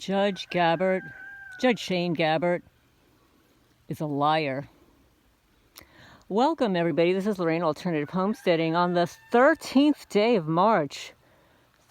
Judge Shane Gabbert is a liar. Welcome, everybody. This is Lorraine Alternative Homesteading on the 13th day of March,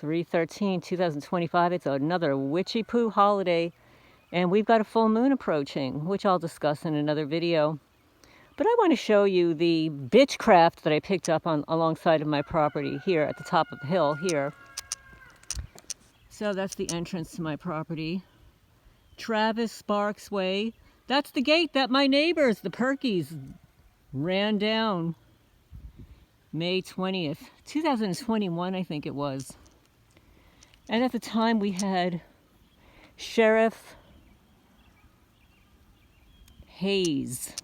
3/13/2025. It's another witchy poo holiday, and we've got a full moon approaching, which I'll discuss in another video. But I want to show you the Witchcraft that I picked up on alongside of my property here at the top of the hill here. So that's the entrance to my property. Travis Sparks Way. That's the gate that my neighbors, the Perkies, ran down May 20th, 2021, I think it was. And at the time we had Sheriff Hayes,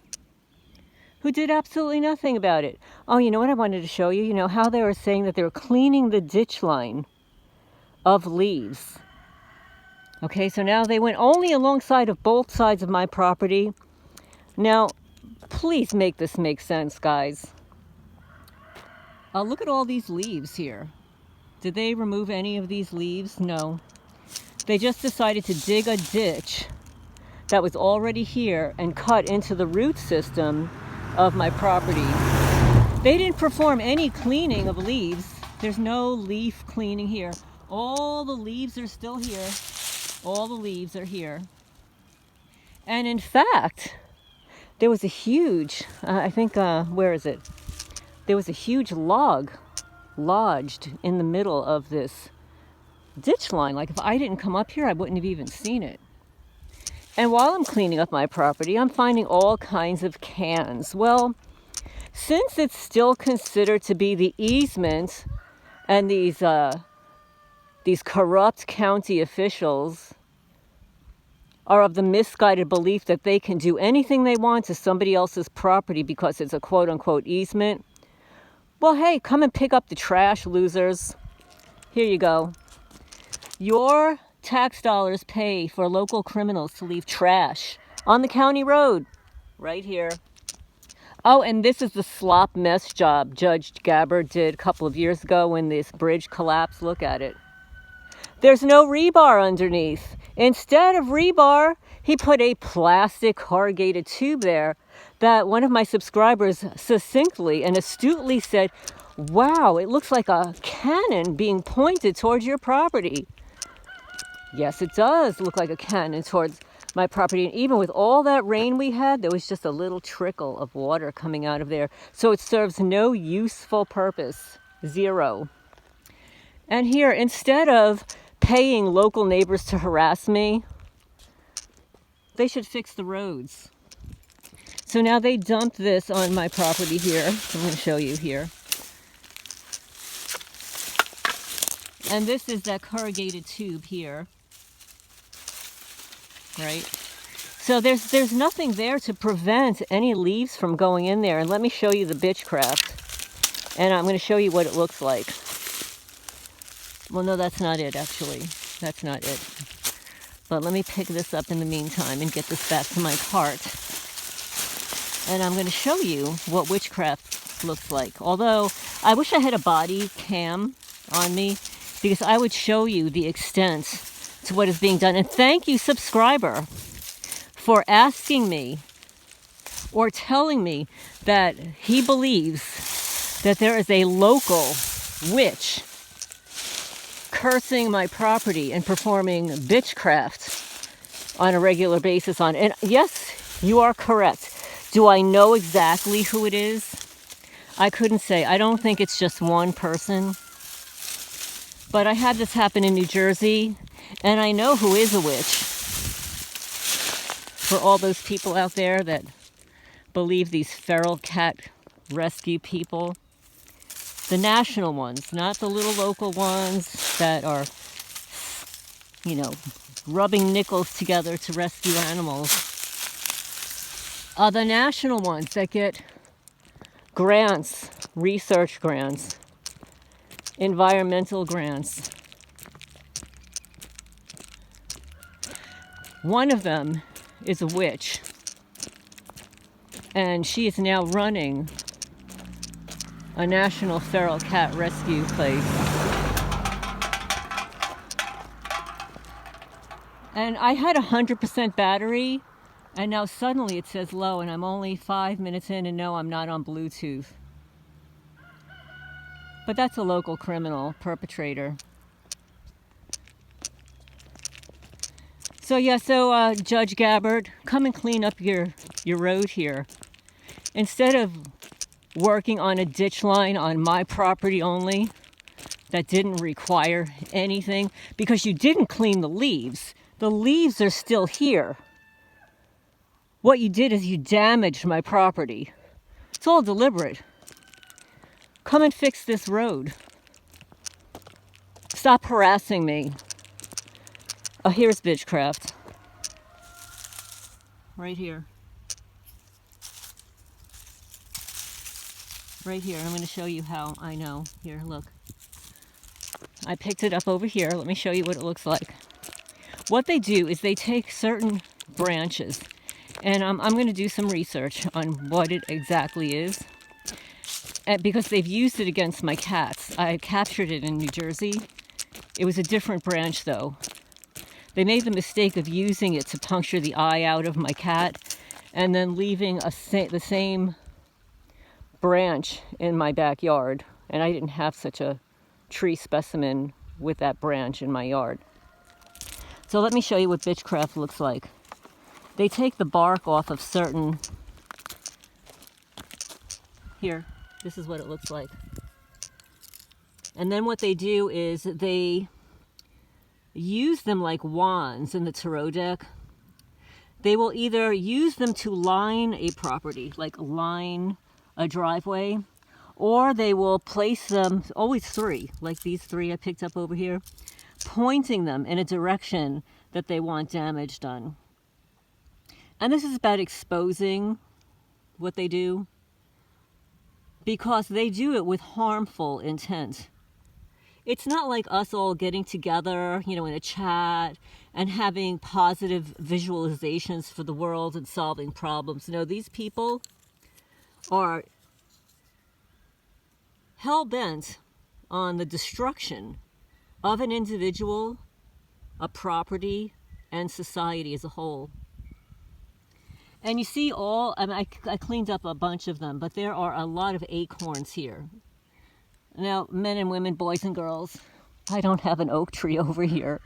who did absolutely nothing about it. Oh, you know what I wanted to show you? You know how they were saying that they were cleaning the ditch line of leaves. Okay, so now they went only alongside of both sides of my property. Now, please make this make sense, guys. Look at all these leaves here. Did they remove any of these leaves? No. They just decided to dig a ditch that was already here and cut into the root system of my property. They didn't perform any cleaning of leaves. There's no leaf cleaning here. All the leaves are still here. All the leaves are here. And in fact, there was a huge, where is it? There was a huge log lodged in the middle of this ditch line. Like if I didn't come up here, I wouldn't have even seen it. And while I'm cleaning up my property, I'm finding all kinds of cans. Well, since it's still considered to be the easement and these corrupt county officials are of the misguided belief that they can do anything they want to somebody else's property because it's a quote-unquote easement. Well, hey, come and pick up the trash, losers. Here you go. Your tax dollars pay for local criminals to leave trash on the county road right here. Oh, and this is the slop mess job Judge Gabbert did a couple of years ago when this bridge collapsed. Look at it. There's no rebar underneath. Instead of rebar, he put a plastic corrugated tube there that one of my subscribers succinctly and astutely said, wow, it looks like a cannon being pointed towards your property. Yes, it does look like a cannon towards my property. And even with all that rain we had, there was just a little trickle of water coming out of there. So it serves no useful purpose. Zero. And here, instead of paying local neighbors to harass me, they should fix the roads. So now they dumped this on my property here. I'm going to show you here. And this is that corrugated tube here. Right? So there's nothing there to prevent any leaves from going in there. And let me show you the Witchcraft. And I'm going to show you what it looks like. Well, no, that's not it, actually. That's not it. But let me pick this up in the meantime and get this back to my cart. And I'm going to show you what Witchcraft looks like. Although, I wish I had a body cam on me, because I would show you the extent to what is being done. And thank you, subscriber, for asking me or telling me that he believes that there is a local witch cursing my property and performing witchcraft on a regular basis on. And yes, you are correct. Do I know exactly who it is? I couldn't say. I don't think it's just one person. But I had this happen in New Jersey, and I know who is a witch. For all those people out there that believe these feral cat rescue people. The national ones, not the little local ones that are, you know, rubbing nickels together to rescue animals. The national ones that get grants, research grants, environmental grants. One of them is a witch, and she is now running a national feral cat rescue place. And I had 100% battery, and now suddenly it says low, and I'm only 5 minutes in, and no, I'm not on Bluetooth. But that's a local criminal perpetrator. So yeah, Judge Gabbard, come and clean up your road here. Instead of working on a ditch line on my property only that didn't require anything, because you didn't clean the leaves. The leaves are still here. What you did is you damaged my property. It's all deliberate. Come and fix this road. Stop harassing me. Oh, here's Witchcraft. Right here. Right here. I'm going to show you how I know. Here, look. I picked it up over here. Let me show you what it looks like. What they do is they take certain branches, and I'm going to do some research on what it exactly is, because they've used it against my cats. I captured it in New Jersey. It was a different branch, though. They made the mistake of using it to puncture the eye out of my cat, and then leaving the same branch in my backyard. And I didn't have such a tree specimen with that branch in my yard. So let me show you what Witchcraft looks like. They take the bark off of certain... Here, this is what it looks like. And then what they do is they use them like wands in the tarot deck. They will either use them to line a property, like line a driveway, or they will place them, always three, like these three I picked up over here, pointing them in a direction that they want damage done. And this is about exposing what they do, because they do it with harmful intent. It's not like us all getting together, in a chat and having positive visualizations for the world and solving problems. No, these people are hell-bent on the destruction of an individual, a property, and society as a whole. And you see I cleaned up a bunch of them, but there are a lot of acorns here. Now, men and women, boys and girls, I don't have an oak tree over here.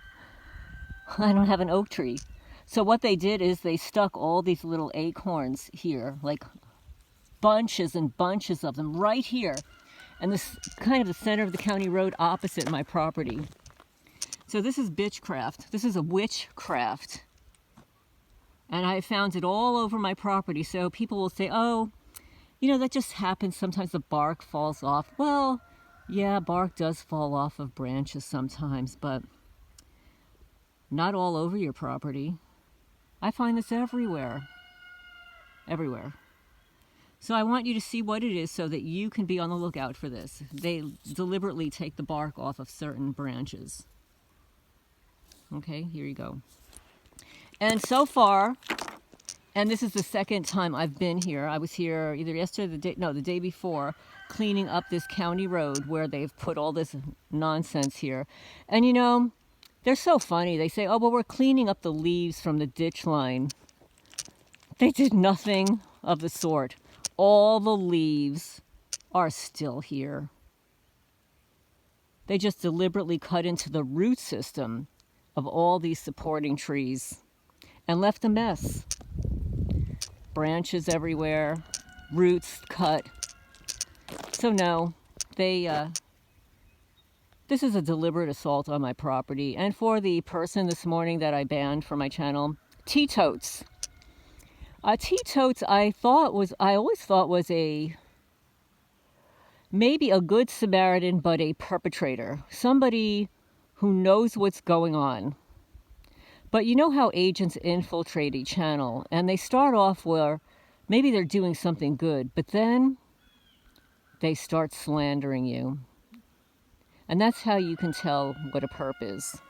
I don't have an oak tree. So what they did is they stuck all these little acorns here, like bunches and bunches of them right here. And this kind of the center of the county road opposite my property. So this is Witchcraft. This is a witchcraft. And I found it all over my property. So people will say, oh, that just happens. Sometimes the bark falls off. Well, yeah, bark does fall off of branches sometimes, but not all over your property. I find this everywhere. Everywhere. So I want you to see what it is so that you can be on the lookout for this. They deliberately take the bark off of certain branches. Okay, here you go. And so far, and this is the second time I've been here. I was here either yesterday or the day before, cleaning up this county road where they've put all this nonsense here. And they're so funny. They say, oh, well, we're cleaning up the leaves from the ditch line. They did nothing of the sort. All the leaves are still here. They just deliberately cut into the root system of all these supporting trees and left a mess. Branches everywhere, roots cut. So no, this is a deliberate assault on my property. And for the person this morning that I banned from my channel, teetotes. Teetotes I always thought was maybe a good Samaritan, but a perpetrator. Somebody who knows what's going on. But you know how agents infiltrate a channel, and they start off where maybe they're doing something good, but then they start slandering you. And that's how you can tell what a perp is.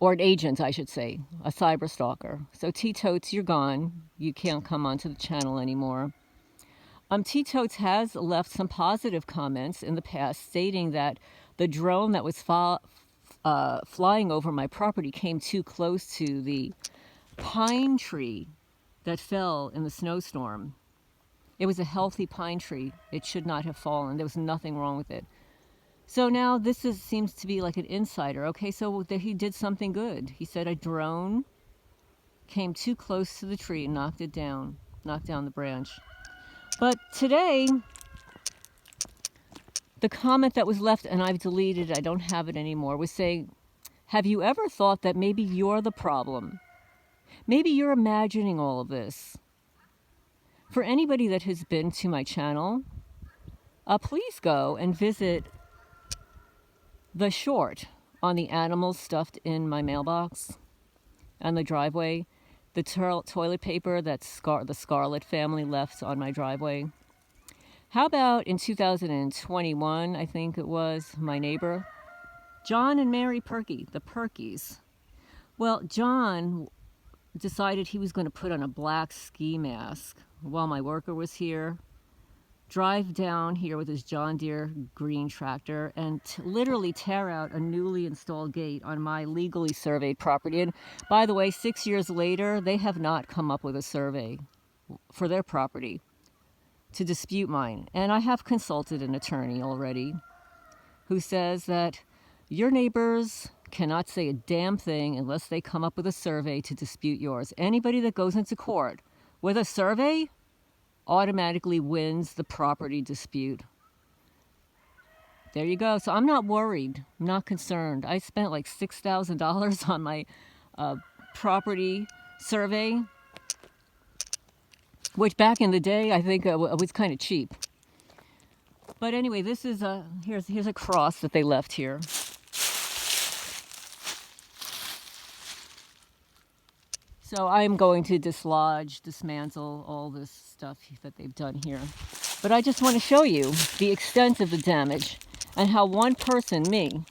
Or an agent, I should say, a cyber stalker. So Teetotes, you're gone. You can't come onto the channel anymore. Teetotes has left some positive comments in the past stating that the drone that was flying over my property came too close to the pine tree that fell in the snowstorm. It was a healthy pine tree. It should not have fallen. There was nothing wrong with it. So now this seems to be like an insider. Okay, so he did something good. He said a drone came too close to the tree and knocked down the branch. But today, the comment that was left, and I've deleted it, I don't have it anymore, was saying, have you ever thought that maybe you're the problem? Maybe you're imagining all of this. For anybody that has been to my channel, please go and visit the short on the animals stuffed in my mailbox and the driveway, the toilet paper that the Scarlet family left on my driveway. How about in 2021, I think it was, my neighbor, John and Mary Perky, the Perkies. Well, John decided he was going to put on a black ski mask while my worker was here, drive down here with his John Deere green tractor, and literally tear out a newly installed gate on my legally surveyed property. And by the way, 6 years later, they have not come up with a survey for their property to dispute mine. And I have consulted an attorney already who says that your neighbors cannot say a damn thing unless they come up with a survey to dispute yours. Anybody that goes into court with a survey automatically wins the property dispute. There you go. So I'm not worried. I'm not concerned. I spent like $6,000 on my property survey, which back in the day I think was kind of cheap. But anyway, this is here's a cross that they left here. So I'm going to dislodge, dismantle all this stuff that they've done here. But I just want to show you the extent of the damage and how one person, me,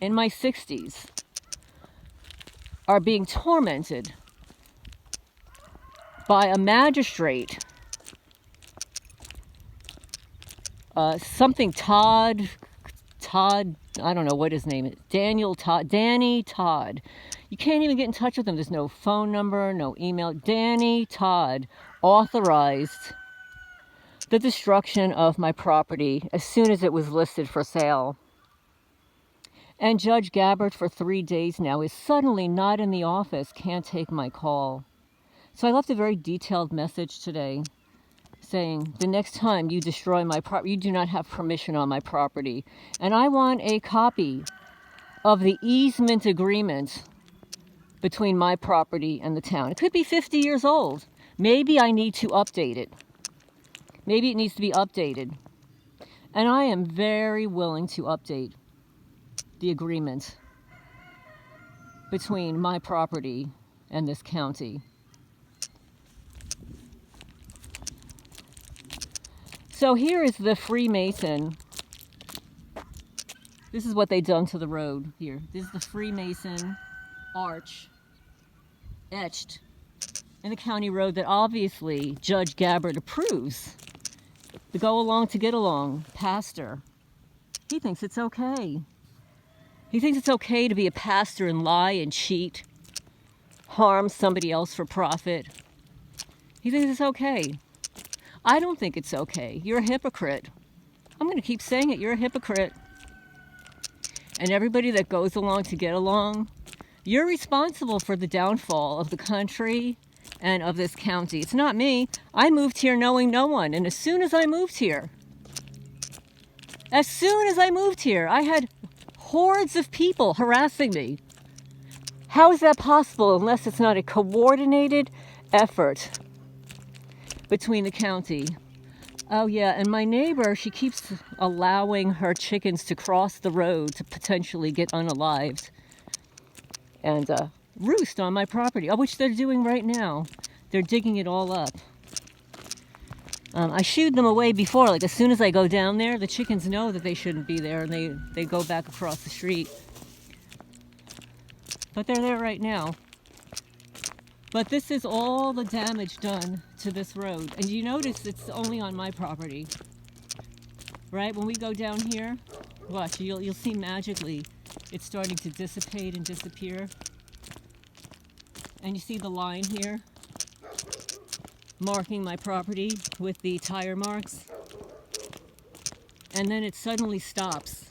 in my 60s, are being tormented by a magistrate, something Todd, I don't know what his name is, Danny Todd. You can't even get in touch with him. There's no phone number, no email. Danny Todd authorized the destruction of my property as soon as it was listed for sale. And Judge Gabbard for 3 days now is suddenly not in the office, can't take my call. So I left a very detailed message today saying, the next time you destroy my property, you do not have permission on my property. And I want a copy of the easement agreement between my property and the town. It could be 50 years old. Maybe I need to update it. Maybe it needs to be updated. And I am very willing to update the agreement between my property and this county. So here is the Freemason. This is what they done to the road here. This is the Freemason arch etched in the county road that obviously Judge Gabbard approves. The go along to get along pastor. He thinks it's okay. He thinks it's okay to be a pastor and lie and cheat, harm somebody else for profit. He thinks it's okay. I don't think it's okay. You're a hypocrite. I'm going to keep saying it. You're a hypocrite. And everybody that goes along to get along, you're responsible for the downfall of the country and of this county. It's not me. I moved here knowing no one. And as soon as I moved here, I had hordes of people harassing me. How is that possible unless it's not a coordinated effort between the county? Oh yeah, and my neighbor, she keeps allowing her chickens to cross the road to potentially get unalived and roost on my property, which they're doing right now. They're digging it all up. I shooed them away before, like as soon as I go down there, the chickens know that they shouldn't be there and they go back across the street. But they're there right now. But this is all the damage done to this road. And you notice it's only on my property. Right? When we go down here, Watch, you'll see magically it's starting to dissipate and disappear. And you see the line here marking my property with the tire marks. And then it suddenly stops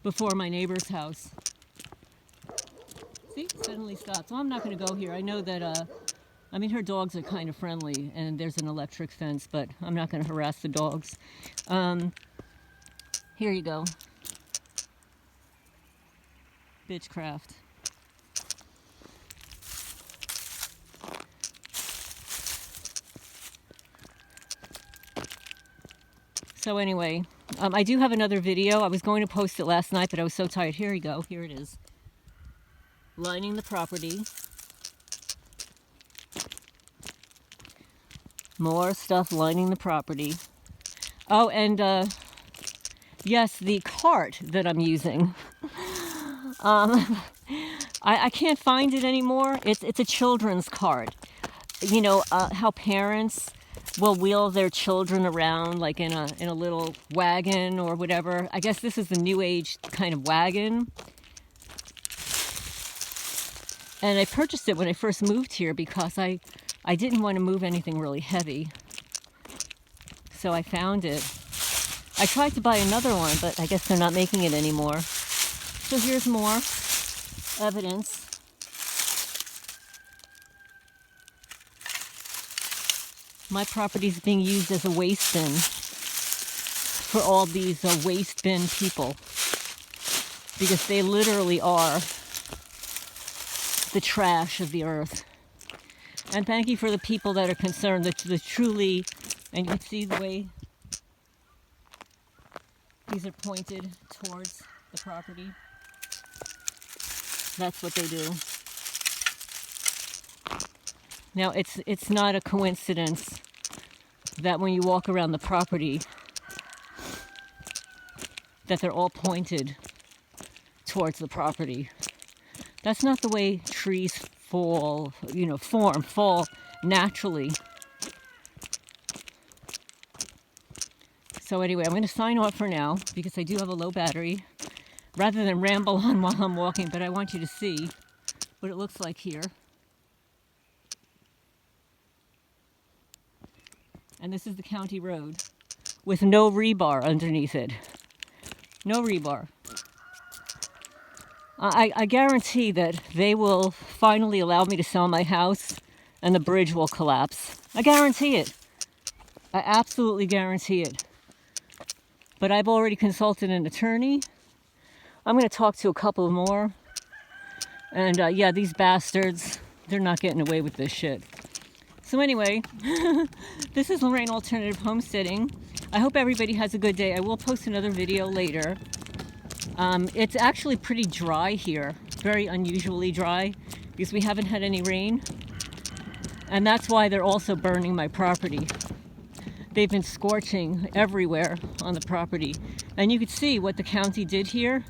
before my neighbor's house. See, suddenly stops. Well, I'm not going to go here. I know that, I mean, her dogs are kind of friendly, and there's an electric fence, but I'm not going to harass the dogs. Here you go. Witchcraft. So anyway, I do have another video. I was going to post it last night, but I was so tired. Here you go. Here it is. Lining the property. More stuff lining the property. Oh, and yes, the cart that I'm using. I can't find it anymore. It's a children's cart. You know how parents will wheel their children around like in a little wagon or whatever. I guess this is the new age kind of wagon. And I purchased it when I first moved here because I didn't want to move anything really heavy. So I found it. I tried to buy another one, but I guess they're not making it anymore. So here's more evidence. My property is being used as a waste bin for all these waste bin people, because they literally are the trash of the earth. And thank you for the people that are concerned, the truly, and you can see the way these are pointed towards the property. That's what they do. Now, it's not a coincidence that when you walk around the property, that they're all pointed towards the property. That's not the way trees fall naturally. So anyway, I'm going to sign off for now because I do have a low battery, rather than ramble on while I'm walking, but I want you to see what it looks like here. And this is the county road with no rebar underneath it. No rebar. I guarantee that they will finally allow me to sell my house and the bridge will collapse. I guarantee it. I absolutely guarantee it. But I've already consulted an attorney. I'm going to talk to a couple more. And yeah, these bastards, they're not getting away with this shit. So anyway, this is Lorraine Alternative Homesteading. I hope everybody has a good day. I will post another video later. It's actually pretty dry here, very unusually dry, because we haven't had any rain. And that's why they're also burning my property. They've been scorching everywhere on the property. And you could see what the county did here.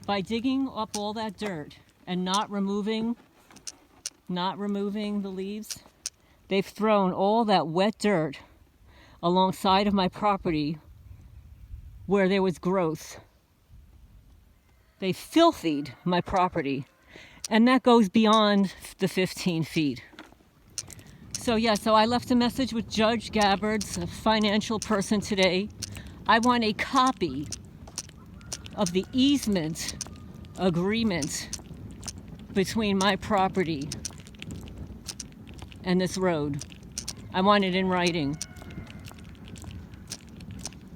By digging up all that dirt and not removing the leaves, they've thrown all that wet dirt alongside of my property where there was growth. They filthied my property, and that goes beyond the 15 feet. So yeah, so I left a message with Judge Gabbard's, a financial person today. I want a copy of the easement agreement between my property and this road. I want it in writing.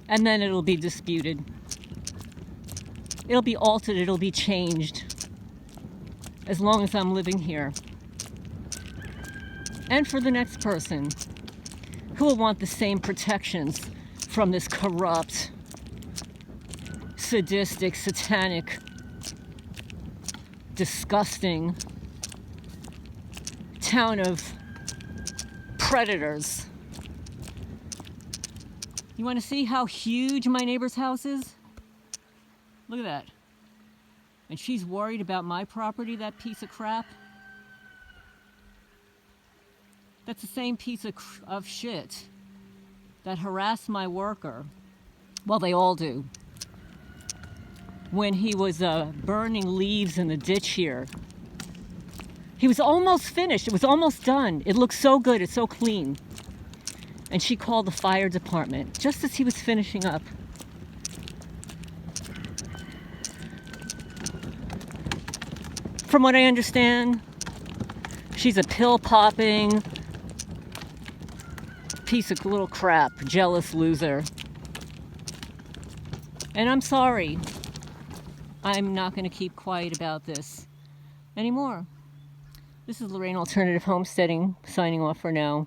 And then it'll be disputed. It'll be altered, it'll be changed, as long as I'm living here. And for the next person who will want the same protections from this corrupt, sadistic, satanic, disgusting town of predators. You want to see how huge my neighbor's house is? Look at that. And she's worried about my property, that piece of crap. That's the same piece of shit that harassed my worker Well, they all do. When he was burning leaves in the ditch here, he was almost finished. It was almost done. It looked so good. It's so clean. And she called the fire department just as he was finishing up. From what I understand, she's a pill-popping piece of little crap, jealous loser. And I'm sorry. I'm not going to keep quiet about this anymore. This is Lorraine Alternative Homesteading, signing off for now.